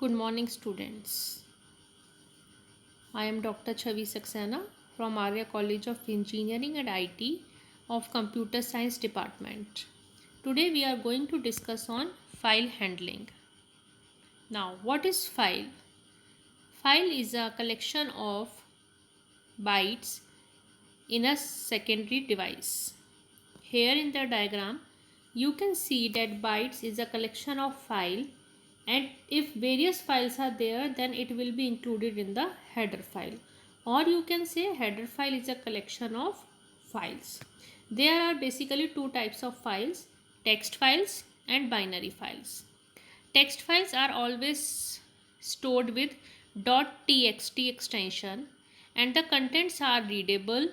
Good morning, students. I am Dr. Chavi Saxena from Arya College of Engineering and IT of Computer Science Department. Today we are going to discuss on file handling. Now, what is file? File is a collection of bytes in a secondary device. Here in the diagram, you can see that bytes is a collection of file, and if various files are there, then it will be included in the header file, or you can say header file is a collection of files. There are basically two types of files: text files and binary files. Text files are always stored with .txt extension, and the contents are readable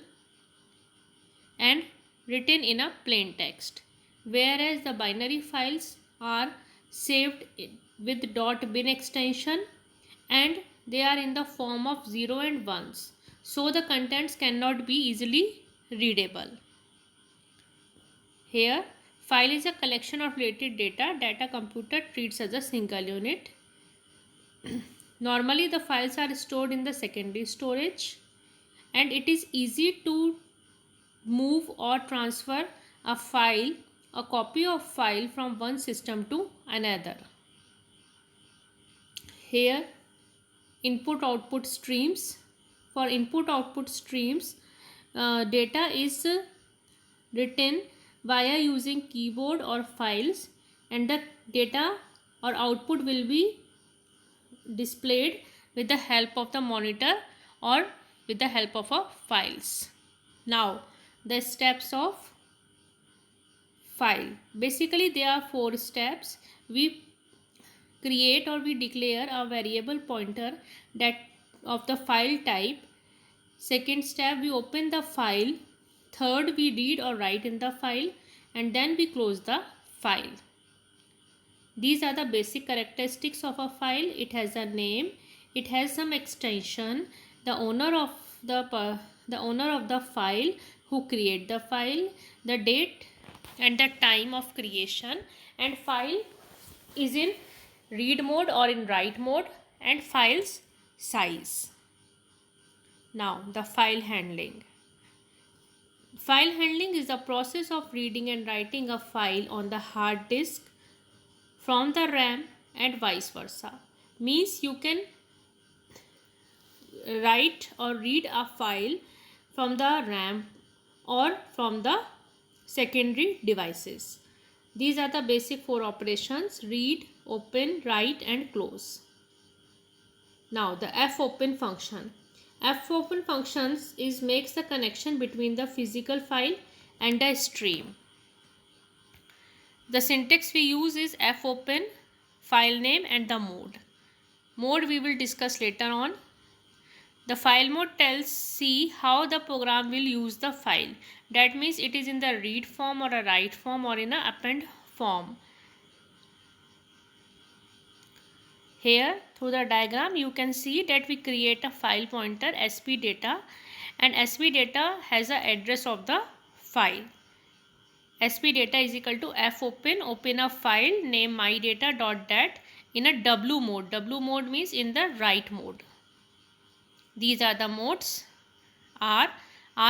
and written in a plain text, whereas the binary files are saved with .bin extension and they are in the form of 0 and 1s, so the contents cannot be easily readable. Here, file is a collection of related data that a computer treats as a single unit. Normally, the files are stored in the secondary storage, and it is easy to move or transfer a copy of file from one system to another. Here, input output streams. For input output streams, data is written via using keyboard or files, and the data or output will be displayed with the help of the monitor or with the help of files. Now, the steps of file. Basically, there are 4 steps. We create or we declare a variable pointer that of the file type. Second step, we open the file. Third, we read or write in the file, and then we close the file. These are the basic characteristics of a file. It has a name, it has some extension, the owner of the file, who create the file, the date and the time of creation, and file is in read mode or in write mode, and file's size. Now, the file handling. File handling is the process of reading and writing a file on the hard disk from the RAM and vice versa. Means you can write or read a file from the RAM or from the secondary devices. These are the basic 4 operations: read, open, write and close. Now, the fopen function. Fopen functions makes the connection between the physical file and the stream. The syntax we use is fopen, file name and the mode. Mode we will discuss later on. The file mode tells C how the program will use the file. That means it is in the read form or a write form or in a append form. Here through the diagram you can see that we create a file pointer spdata, and spdata has an address of the file. spdata is equal to fopen, open a file, name mydata.dat in a w mode. W mode means in the write mode. These are the modes. R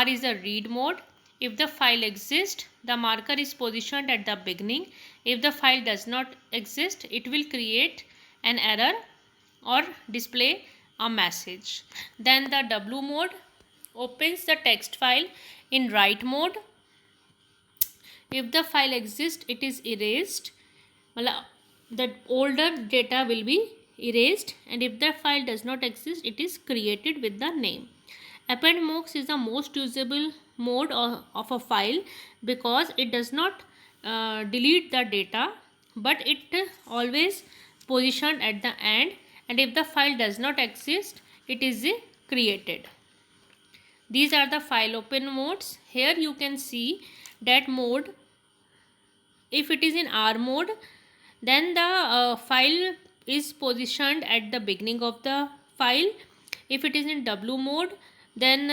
is a read mode. If the file exists, the marker is positioned at the beginning. If the file does not exist, it will create an error or display a message. Then the W mode opens the text file in write mode. If the file exists, it is erased. The older data will be erased, and if the file does not exist, it is created with the name. Append mode is the most usable mode of a file because it does not delete the data, but it always positioned at the end, and if the file does not exist, it is created. These are the file open modes. Here you can see that mode. If it is in R mode, then the file is positioned at the beginning of the file. If it is in W mode, then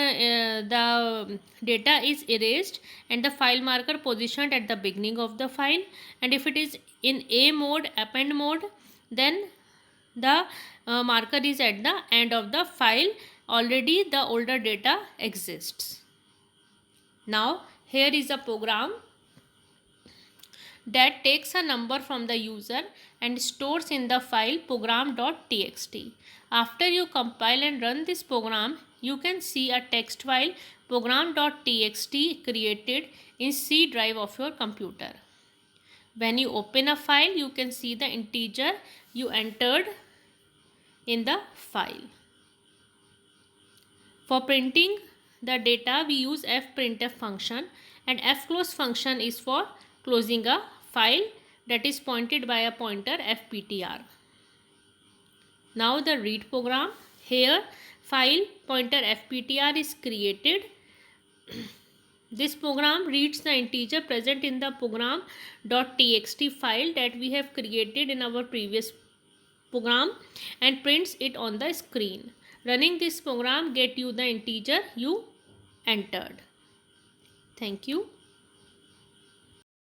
the data is erased and the file marker positioned at the beginning of the file. And if it is in A mode, append mode, then the marker is at the end of the file. Already the older data exists. Now here is a program that takes a number from the user and stores in the file program.txt. After you compile and run this program, you can see a text file program.txt created in C drive of your computer. When you open a file, you can see the integer you entered in the file. For printing the data, we use fprintf function, and fclose function is for closing a file that is pointed by a pointer fptr. Now the read program. Here file pointer fptr is created. This program reads the integer present in the program.txt file that we have created in our previous program and prints it on the screen. Running this program get you the integer you entered. Thank you.